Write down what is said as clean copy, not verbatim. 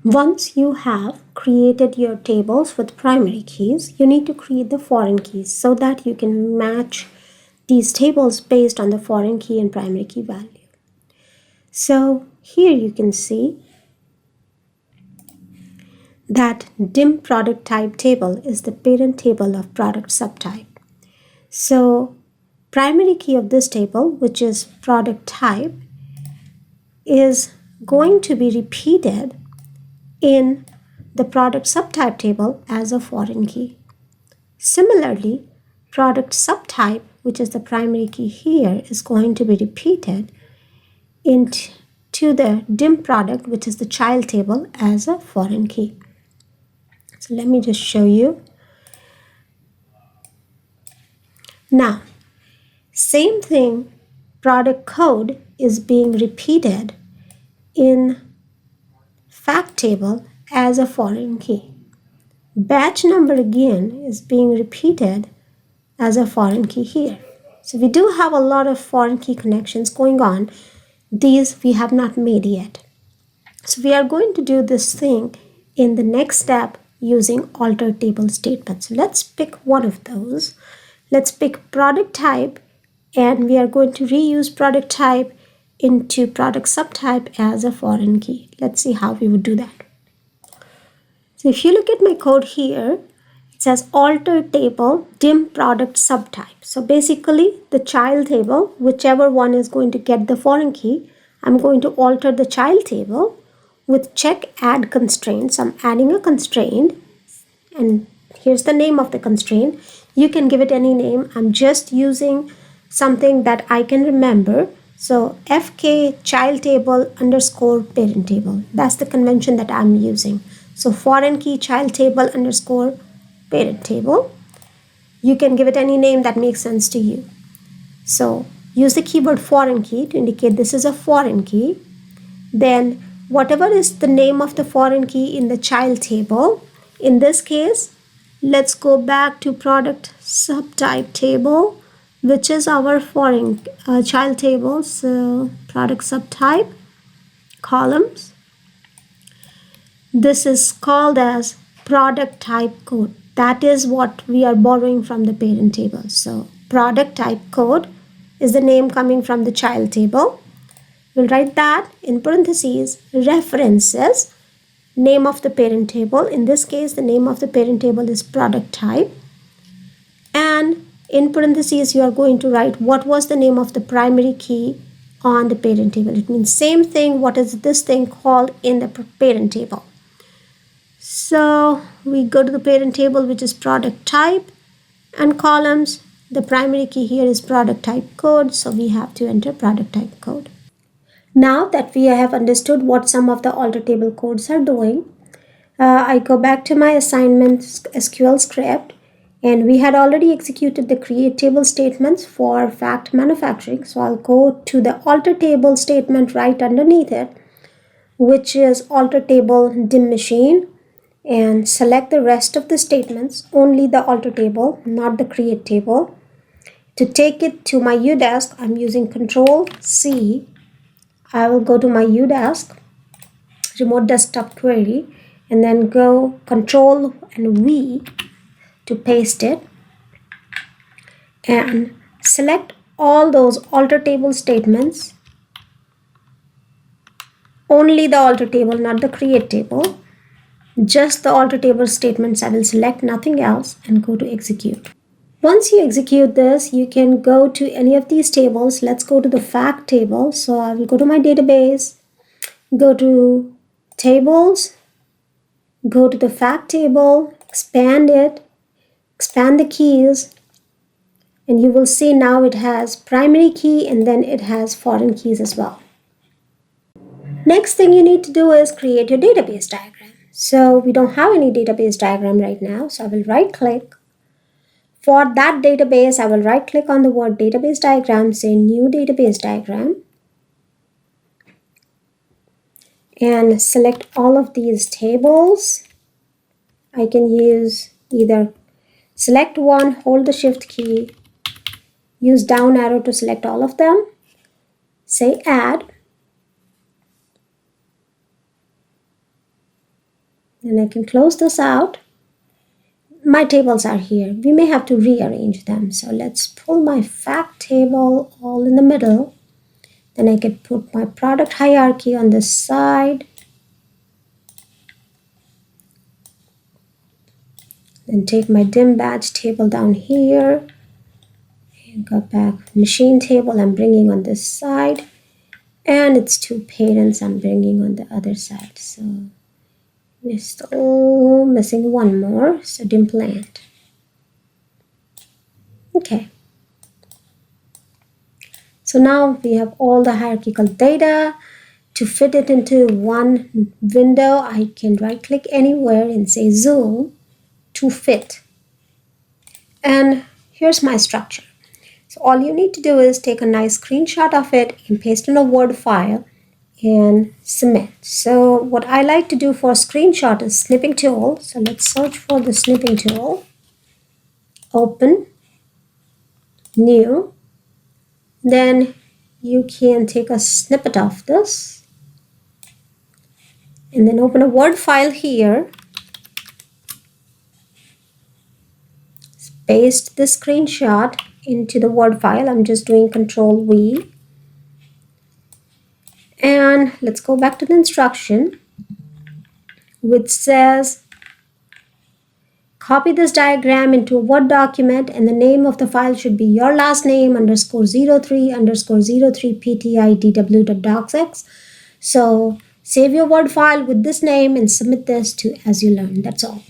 Once you have created your tables with primary keys, you need to create the foreign keys so that you can match these tables based on the foreign key and primary key value. So here you can see that dim product type table is the parent table of product subtype. So primary key of this table, which is product type, is going to be repeated in the product subtype table as a foreign key. Similarly, product subtype, which is the primary key here, is going to be repeated into the dim product, which is the child table, as a foreign key. So let me just show you. Now, same thing, product code is being repeated in fact table as a foreign key. Batch number again is being repeated as a foreign key here. So we do have a lot of foreign key connections going on. These we have not made yet. So we are going to do this thing in the next step using alter table statements. Let's pick one of those. Let's pick product type, and we are going to reuse product type into product subtype as a foreign key. Let's see how we would do that. So if you look at my code here, it says alter table dim product subtype. So basically the child table, whichever one is going to get the foreign key, I'm going to alter the child table with check add constraints. I'm adding a constraint, and here's the name of the constraint. You can give it any name. I'm just using something that I can remember. So fk child table underscore parent table. That's the convention that I'm using. So foreign key child table underscore parent table. You can give it any name that makes sense to you. So use the keyword foreign key to indicate this is a foreign key. Then whatever is the name of the foreign key in the child table, in this case, let's go back to product subtype table, which is our foreign child table. So product subtype columns. This is called as product type code. That is what we are borrowing from the parent table. So product type code is the name coming from the child table. We'll write that in parentheses, references, name of the parent table. In this case, the name of the parent table is product type. And in parentheses, you are going to write what was the name of the primary key on the parent table. It means same thing, what is this thing called in the parent table. So we go to the parent table, which is product type, and columns. The primary key here is product type code, so we have to enter product type code. Now that we have understood what some of the alter table codes are doing, I go back to my assignment SQL script, and we had already executed the create table statements for fact manufacturing. So I'll go to the alter table statement right underneath it, which is alter table dim machine, and select the rest of the statements, only the alter table, not the create table. To take it to my udesk, I'm using Control C. I will go to my udesk, remote desktop query, and then go Control and V to paste it, and select all those alter table statements, only the alter table, not the create table. Just the alter table statements I will select, nothing else, and go to execute. Once you execute this, you can go to any of these tables. Let's go to the fact table. So I will go to my database, go to tables, go to the fact table, expand it, expand the keys, and you will see now it has primary key and then it has foreign keys as well. Next thing you need to do is create your database diagram. So we don't have any database diagram right now, so I will right click. For that database, I will right click on the word database diagram, say new database diagram, and select all of these tables. I can use either select one, hold the shift key, use down arrow to select all of them, say add, Then I can close this out. My tables are here. We may have to rearrange them. So let's pull my fact table all in the middle. Then I can put my product hierarchy on this side. Then take my dim badge table down here. And go back. Machine table I'm bringing on this side. And it's two parents I'm bringing on the other side. So we're still missing one more. So dim plant. Okay. So now we have all the hierarchical data. To fit it into one window, I can right click anywhere and say zoom to fit. And here's my structure. So all you need to do is take a nice screenshot of it and paste in a Word file and submit. So what I like to do for a screenshot is snipping tool. So let's search for the snipping tool. Open, new. Then you can take a snippet of this and then open a Word file here. Paste the screenshot into the Word file. I'm just doing Control V. And let's go back to the instruction, which says copy this diagram into a Word document, and the name of the file should be your last name _03_03ptidw.docx. So save your Word file with this name and submit this to As You Learn. That's all.